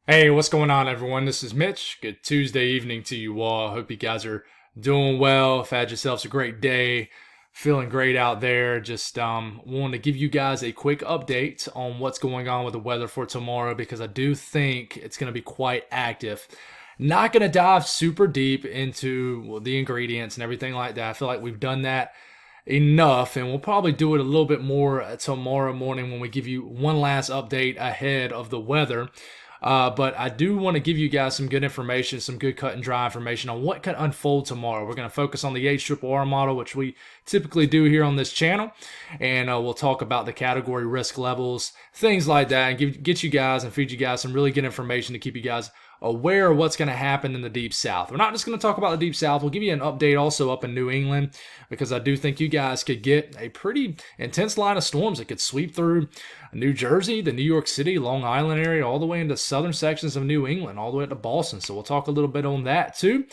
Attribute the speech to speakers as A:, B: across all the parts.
A: Hey, what's going on, everyone? This is Mitch. Good Tuesday evening to you all. Hope you guys are doing well. Have had yourselves a great day. Feeling great out there. Just wanting to give you guys a quick update on what's going on with the weather for tomorrow because I do think it's going to be quite active. Not going to dive super deep into the ingredients and everything like that. I feel like we've done that enough, and we'll probably do it a little bit more tomorrow morning when we give you one last update ahead of the weather. But I do want to give you guys some good information, some good cut and dry information on what could unfold tomorrow. We're going to focus on the HRRR model, which we typically do here on this channel, and we'll talk about the category risk levels, things like that, and get you guys and feed you guys some really good information to keep you guys aware of what's going to happen in the Deep South. We're not just going to talk about the Deep South. We'll give you an update also up in New England because I do think you guys could get a pretty intense line of storms that could sweep through New Jersey, the New York City, Long Island area, all the way into southern sections of New England, all the way up to Boston. So we'll talk a little bit on that too.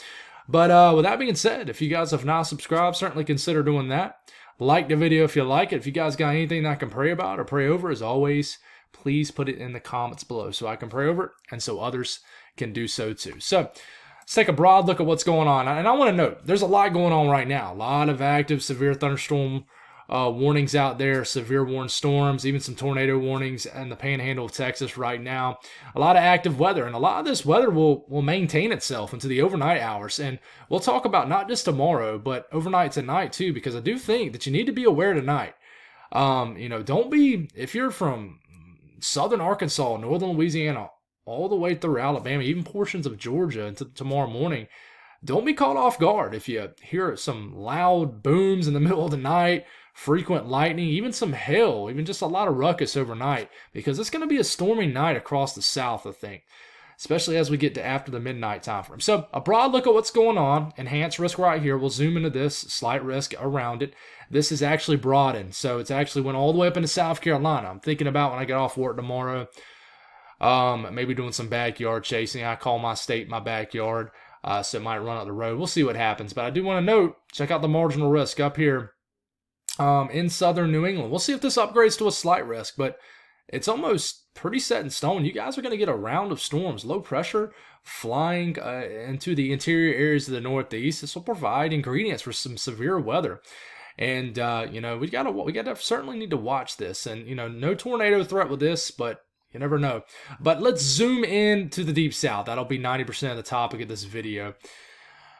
A: But with that being said, if you guys have not subscribed, certainly consider doing that. Like the video if you like it. If you guys got anything that I can pray about or pray over, as always, please put it in the comments below so I can pray over it and so others can do so too. So let's take a broad look at what's going on. And I want to note, there's a lot going on right now. A lot of active severe thunderstorm warnings out there, severe warned storms, even some tornado warnings in the panhandle of Texas right now. A lot of active weather, and a lot of this weather will maintain itself into the overnight hours. And we'll talk about not just tomorrow, but overnight tonight too, because I do think that you need to be aware tonight. Don't be, if you're from southern Arkansas, northern Louisiana, all the way through Alabama, even portions of Georgia until tomorrow morning, don't be caught off guard if you hear some loud booms in the middle of the night, frequent lightning, even some hail, even just a lot of ruckus overnight, because it's going to be a stormy night across the South, I think, especially as we get to after the midnight time frame. So a broad look at what's going on, enhanced risk right here. We'll zoom into this, slight risk around it. This is actually broadened, so it's actually went all the way up into South Carolina. I'm thinking about when I get off work tomorrow, maybe doing some backyard chasing. I call my state my backyard, so it might run up the road. We'll see what happens, but I do want to note, check out the marginal risk up here in southern New England. We'll see if this upgrades to a slight risk, but it's almost pretty set in stone. You guys are going to get a round of storms, low pressure flying into the interior areas of the Northeast. This will provide ingredients for some severe weather. And, we gotta certainly need to watch this. And, no tornado threat with this, but you never know. But let's zoom in to the Deep South. That'll be 90% of the topic of this video.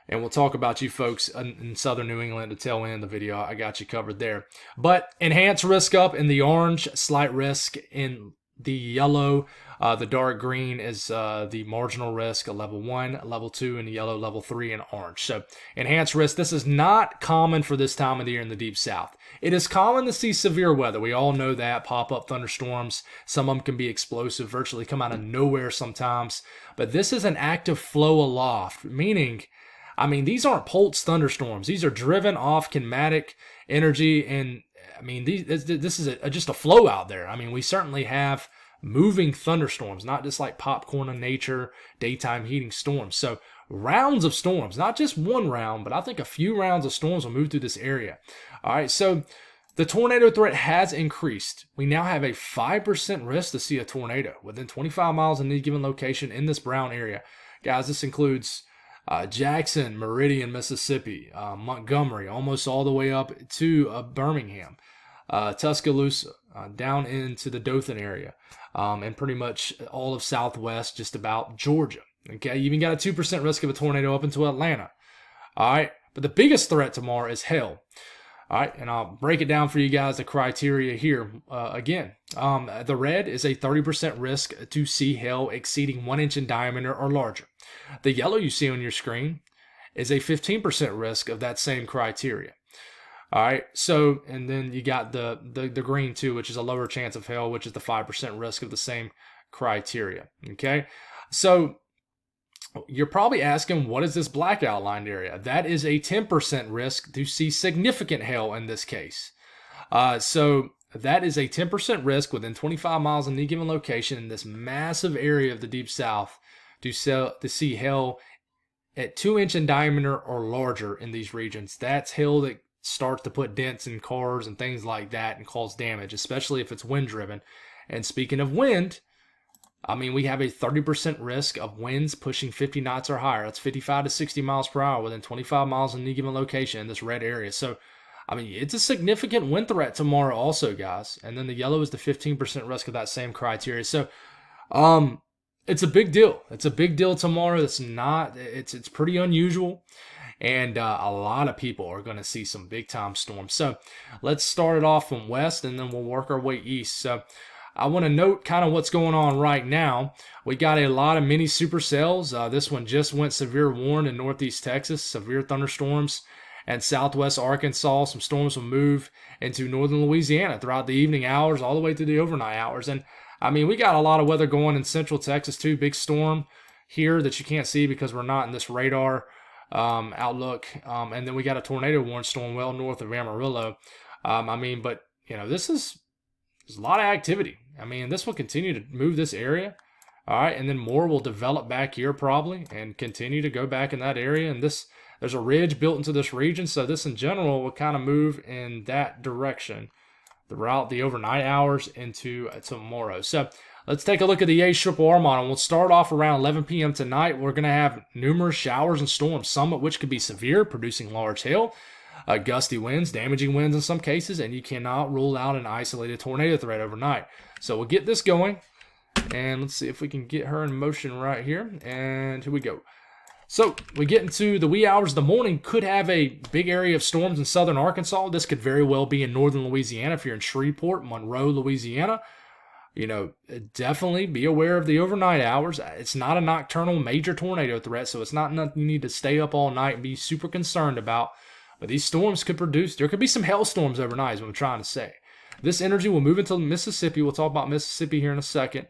A: And we'll talk about you folks in southern New England at the tail end of the video. I got you covered there. But enhanced risk up in the orange, slight risk in the yellow. The dark green is the marginal risk, a level 1, level 2 in the yellow, level 3 in orange. So enhanced risk, this is not common for this time of the year in the Deep South. It is common to see severe weather. We all know that. Pop-up thunderstorms. Some of them can be explosive, virtually come out of nowhere sometimes. But this is an active flow aloft, meaning, these aren't pulsed thunderstorms. These are driven off kinetic energy, and this is just a flow out there. We certainly have moving thunderstorms, not just like popcorn in nature, daytime heating storms. So rounds of storms, not just one round, but I think a few rounds of storms will move through this area. All right, so the tornado threat has increased. We now have a 5% risk to see a tornado within 25 miles in any given location in this brown area. Guys, this includes Jackson, Meridian, Mississippi, Montgomery, almost all the way up to Birmingham, Tuscaloosa, down into the Dothan area, and pretty much all of Southwest, just about Georgia. Okay, you even got a 2% risk of a tornado up into Atlanta. All right, but the biggest threat tomorrow is hail. All right, and I'll break it down for you guys, the criteria here. Again, the red is a 30% risk to see hail exceeding 1 inch in diameter or larger. The yellow you see on your screen is a 15% risk of that same criteria. All right, so, and then you got the green too, which is a lower chance of hail, which is the 5% risk of the same criteria. Okay, so you're probably asking, what is this black outlined area? That is a 10% risk to see significant hail in this case. So that is a 10% risk within 25 miles in any given location in this massive area of the Deep South to see hail at 2 inch in diameter or larger in these regions. That's hail that starts to put dents in cars and things like that and cause damage, especially if it's wind driven. And speaking of wind, I mean, we have a 30% risk of winds pushing 50 knots or higher. That's 55 to 60 miles per hour within 25 miles in any given location in this red area. So, I mean, it's a significant wind threat tomorrow also, guys. And then the yellow is the 15% risk of that same criteria. So, it's a big deal. It's a big deal tomorrow. It's pretty unusual. And a lot of people are going to see some big time storms. So let's start it off from west and then we'll work our way east. So I want to note kind of what's going on right now. We got a lot of mini supercells. This one just went severe warned in northeast Texas, severe thunderstorms, and southwest Arkansas. Some storms will move into northern Louisiana throughout the evening hours all the way through the overnight hours. And I mean, we got a lot of weather going in central Texas too. Big storm here that you can't see because we're not in this radar outlook. And then we got a tornado warning storm well north of Amarillo. I mean, but you know, there's a lot of activity. I mean, this will continue to move this area. All right, and then more will develop back here probably and continue to go back in that area. And there's a ridge built into this region, so this in general will kind of move in that direction throughout the overnight hours into tomorrow. So let's take a look at the ARRR model. We'll start off around 11 p.m. tonight. We're going to have numerous showers and storms, some of which could be severe, producing large hail, gusty winds, damaging winds in some cases, and you cannot rule out an isolated tornado threat overnight. So we'll get this going, and let's see if we can get her in motion right here. And here we go. So we get into the wee hours of the morning, could have a big area of storms in southern Arkansas. This could very well be in northern Louisiana if you're in Shreveport, Monroe, Louisiana. You know, definitely be aware of the overnight hours. It's not a nocturnal major tornado threat, so it's not nothing you need to stay up all night and be super concerned about. But these storms could produce, there could be some hailstorms overnight is what I'm trying to say. This energy will move into Mississippi. We'll talk about Mississippi here in a second.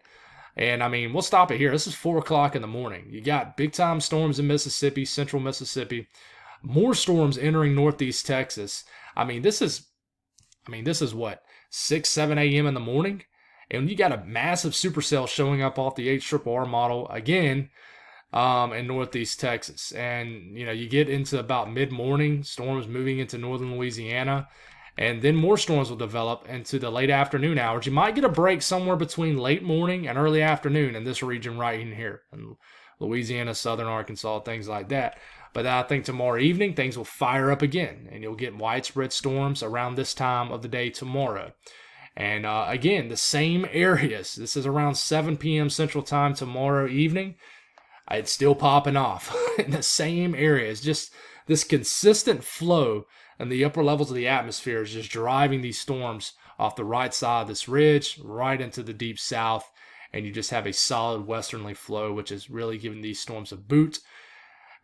A: And I mean, we'll stop it here. This is 4 o'clock in the morning. You got big time storms in Mississippi, central Mississippi. More storms entering northeast Texas. I mean, this is what, 6, 7 a.m. in the morning? And you got a massive supercell showing up off the ARRR model again in northeast Texas. And, you know, you get into about mid-morning, storms moving into northern Louisiana. And then more storms will develop into the late afternoon hours. You might get a break somewhere between late morning and early afternoon in this region right in here. In Louisiana, southern Arkansas, things like that. But I think tomorrow evening, things will fire up again. And you'll get widespread storms around this time of the day tomorrow. And again, the same areas. This is around 7 p.m. Central Time tomorrow evening. It's still popping off in the same areas. Just this consistent flow in the upper levels of the atmosphere is just driving these storms off the right side of this ridge right into the deep south. And you just have a solid westerly flow, which is really giving these storms a boot.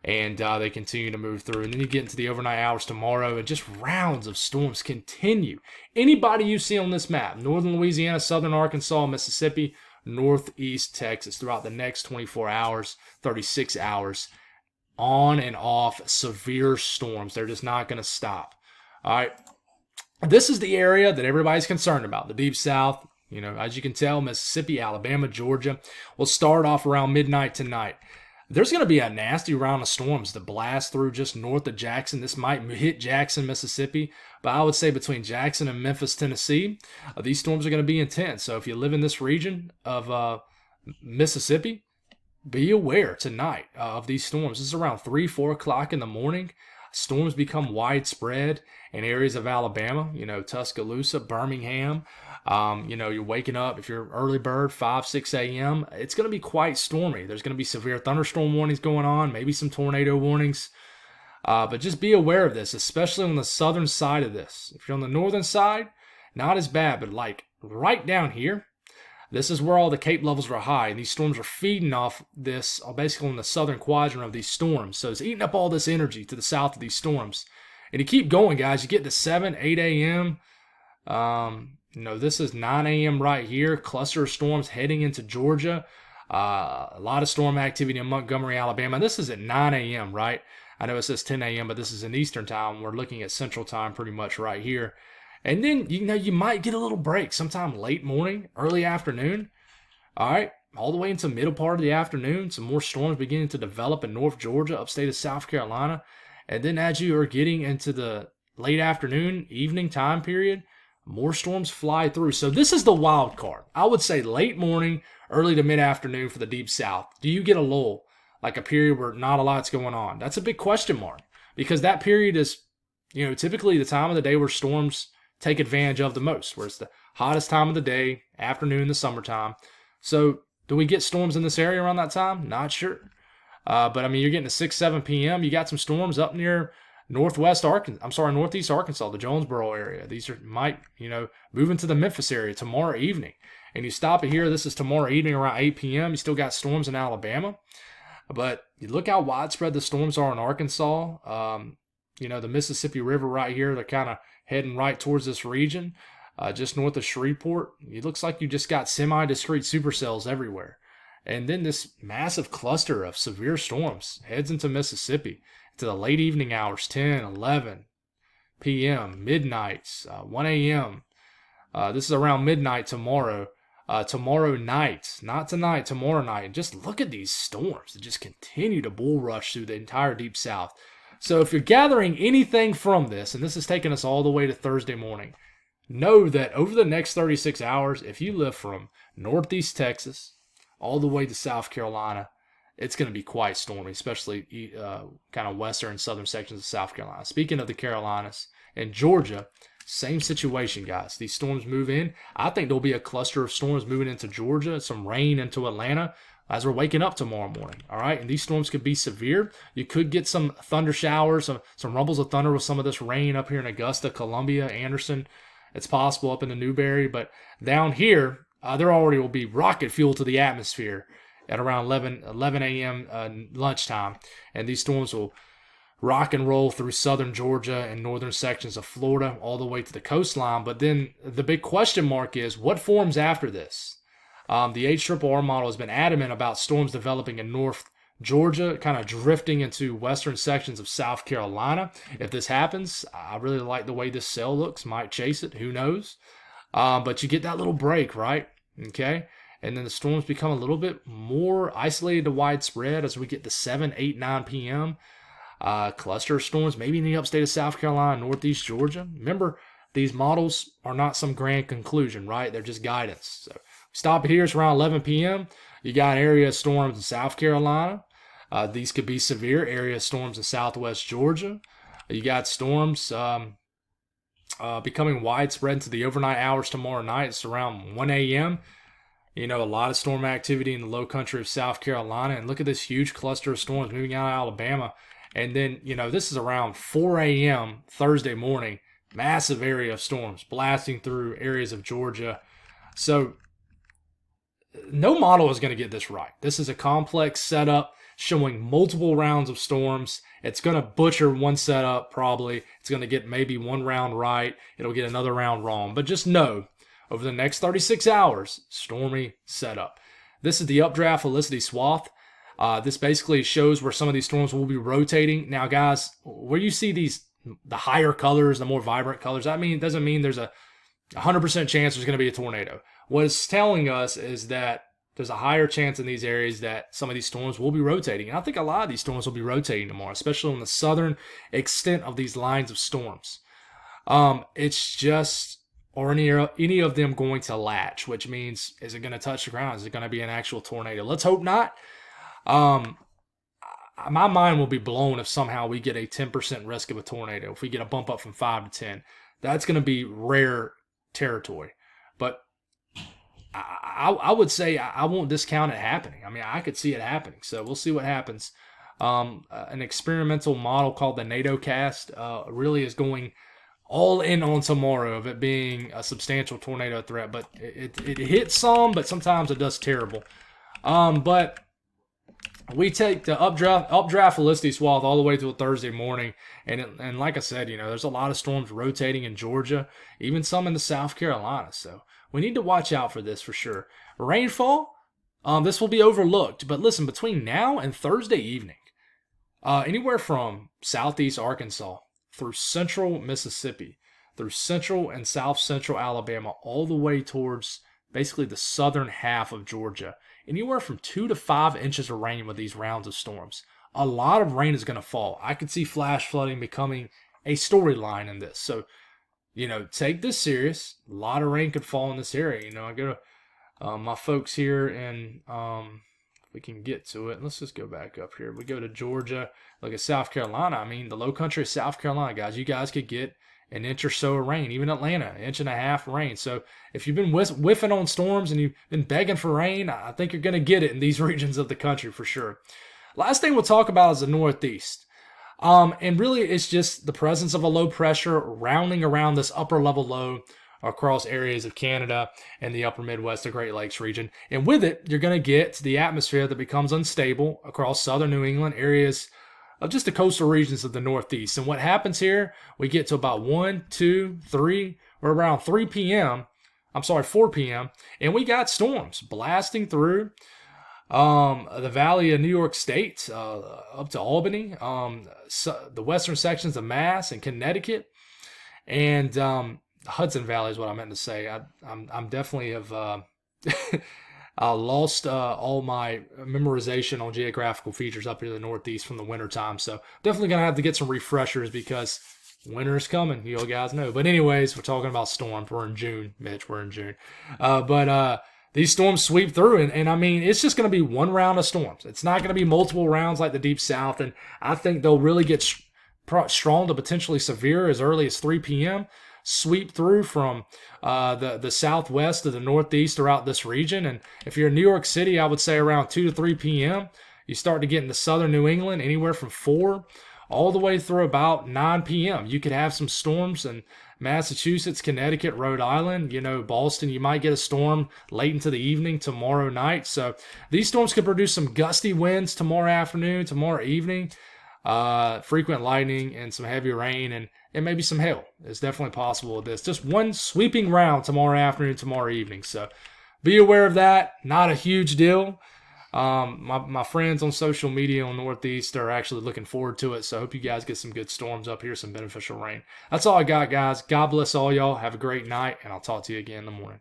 A: And they continue to move through. And then you get into the overnight hours tomorrow, and just rounds of storms continue. Anybody you see on this map, northern Louisiana, southern Arkansas, Mississippi, northeast Texas, throughout the next 24 hours, 36 hours, on and off severe storms. They're just not going to stop. All right. This is the area that everybody's concerned about, the deep south. You know, as you can tell, Mississippi, Alabama, Georgia. We'll start off around midnight tonight. There's going to be a nasty round of storms that blast through just north of Jackson. This might hit Jackson, Mississippi, but I would say between Jackson and Memphis, Tennessee, these storms are going to be intense. So if you live in this region of Mississippi, be aware tonight of these storms. This is around 3, 4 o'clock in the morning. Storms become widespread in areas of Alabama, you know, Tuscaloosa, Birmingham. You know, you're waking up, if you're early bird, 5, 6 a.m., it's going to be quite stormy. There's going to be severe thunderstorm warnings going on, maybe some tornado warnings. But just be aware of this, especially on the southern side of this. If you're on the northern side, not as bad, but like right down here, this is where all the Cape levels are high, and these storms are feeding off this, basically in the southern quadrant of these storms. So it's eating up all this energy to the south of these storms. And you keep going, guys. You get to 7, 8 a.m., you know, this is 9 a.m. right here. Cluster of storms heading into Georgia. A lot of storm activity in Montgomery, Alabama. This is at 9 a.m., right? I know it says 10 a.m., but this is in Eastern time. We're looking at Central time pretty much right here. And then, you know, you might get a little break sometime late morning, early afternoon. All right, all the way into the middle part of the afternoon. Some more storms beginning to develop in North Georgia, upstate of South Carolina. And then as you are getting into the late afternoon, evening time period, more storms fly through. So this is the wild card. I would say late morning, early to mid-afternoon for the deep south. Do you get a lull, like a period where not a lot's going on? That's a big question mark, because that period is, typically the time of the day where storms take advantage of the most, where it's the hottest time of the day, afternoon, the summertime. So do we get storms in this area around that time? Not sure. But I mean, you're getting to 6, 7 p.m. You got some storms up near northeast Arkansas, the Jonesboro area. These might move into the Memphis area tomorrow evening. And you stop it here. This is tomorrow evening around 8 p.m. You still got storms in Alabama. But you look how widespread the storms are in Arkansas. The Mississippi River right here, they're kind of heading right towards this region, just north of Shreveport. It looks like you just got semi-discrete supercells everywhere. And then this massive cluster of severe storms heads into Mississippi to the late evening hours, 10, 11 p.m., midnights, 1 a.m. This is around midnight tomorrow. Tomorrow night, not tonight, tomorrow night. And just look at these storms that just continue to bull rush through the entire deep south. So if you're gathering anything from this, and this has taken us all the way to Thursday morning, know that over the next 36 hours, if you live from northeast Texas all the way to South Carolina, it's going to be quite stormy, especially kind of western and southern sections of South Carolina. Speaking of the Carolinas and Georgia, same situation, guys. These storms move in. I think there'll be a cluster of storms moving into Georgia, some rain into Atlanta as we're waking up tomorrow morning. All right, and these storms could be severe. You could get some thunder showers, some rumbles of thunder with some of this rain up here in Augusta, Columbia, Anderson. It's possible up in the Newberry, but down here, there already will be rocket fuel to the atmosphere at around 11 a.m. Lunchtime, and these storms will rock and roll through southern Georgia and northern sections of Florida all the way to the coastline. But then the big question mark is, what forms after this? The HRRR model has been adamant about storms developing in North Georgia, kind of drifting into western sections of South Carolina. If this happens, I really like the way this cell looks. Might chase it, who knows? But you get that little break, right? Okay? And then the storms become a little bit more isolated to widespread as we get to 7, 8, 9 p.m. Cluster of storms, maybe in the upstate of South Carolina, northeast Georgia. Remember, these models are not some grand conclusion, right? They're just guidance. So stop it here. It's around 11 p.m. You got area storms in South Carolina. These could be severe area storms in southwest Georgia. You got storms becoming widespread into the overnight hours tomorrow night. It's around 1 a.m. A lot of storm activity in the low country of South Carolina. And look at this huge cluster of storms moving out of Alabama. And then, this is around 4 a.m. Thursday morning. Massive area of storms blasting through areas of Georgia. So no model is going to get this right. This is a complex setup showing multiple rounds of storms. It's going to butcher one setup probably. It's going to get maybe one round right. It'll get another round wrong. But just know, over the next 36 hours, stormy setup. This is the updraft helicity swath. This basically shows where some of these storms will be rotating. Now, guys, where you see the higher colors, the more vibrant colors, it doesn't mean there's a 100% chance there's going to be a tornado. What it's telling us is that there's a higher chance in these areas that some of these storms will be rotating. And I think a lot of these storms will be rotating tomorrow, especially on the southern extent of these lines of storms. It's just, or any of them going to latch, which means, is it going to touch the ground? Is it going to be an actual tornado? Let's hope not. My mind will be blown if somehow we get a 10% risk of a tornado. If we get a bump up from 5 to 10, that's going to be rare territory. But I would say I won't discount it happening. I could see it happening. So we'll see what happens. An experimental model called the NATO cast really is going all in on tomorrow of it being a substantial tornado threat. But it hits some, but sometimes it does terrible. But we take the updraft helicity swath all the way to a Thursday morning. And like I said, there's a lot of storms rotating in Georgia, even some in the South Carolina. So we need to watch out for this for sure. Rainfall, this will be overlooked. But listen, between now and Thursday evening, anywhere from southeast Arkansas through central Mississippi, through central and south central Alabama, all the way towards basically the southern half of Georgia, anywhere from 2 to 5 inches of rain with these rounds of storms. A lot of rain is going to fall. I could see flash flooding becoming a storyline in this. So take this serious. A lot of rain could fall in this area. I go to my folks here in, if we can get to it, let's just go back up here. We go to Georgia, look at South Carolina. I mean, the low country of South Carolina, guys, you guys could get an inch or so of rain. Even Atlanta, an inch and a half of rain. So if you've been whiffing on storms and you've been begging for rain, I think you're going to get it in these regions of the country for sure. Last thing we'll talk about is the Northeast. And really, it's just the presence of a low pressure rounding around this upper level low across areas of Canada and the upper Midwest, the Great Lakes region. And with it, you're going to get the atmosphere that becomes unstable across southern New England, areas of just the coastal regions of the Northeast. And what happens here, we get to about 1, 2, 3, or around 3 p.m. 4 p.m. And we got storms blasting through the valley of New York State, up to Albany, the western sections of Mass and Connecticut, and Hudson Valley is what I meant to say. I'm definitely have lost all my memorization on geographical features up here in the Northeast from the winter time. So definitely gonna have to get some refreshers because winter is coming. You guys know. But anyways, we're talking about storms. We're in June, Mitch. We're in June. But these storms sweep through, and I mean, it's just going to be one round of storms. It's not going to be multiple rounds like the Deep South, and I think they'll really get strong to potentially severe as early as 3 p.m., sweep through from the southwest to the northeast throughout this region. And if you're in New York City, I would say around 2 to 3 p.m., you start to get into southern New England, anywhere from 4 all the way through about 9 p.m. You could have some storms in Massachusetts, Connecticut, Rhode Island, Boston. You might get a storm late into the evening tomorrow night. So these storms could produce some gusty winds tomorrow afternoon, tomorrow evening, frequent lightning and some heavy rain and maybe some hail. It's definitely possible with this. Just one sweeping round tomorrow afternoon, tomorrow evening. So be aware of that. Not a huge deal. My friends on social media on Northeast are actually looking forward to it. So I hope you guys get some good storms up here, some beneficial rain. That's all I got, guys. God bless all y'all. Have a great night, and I'll talk to you again in the morning.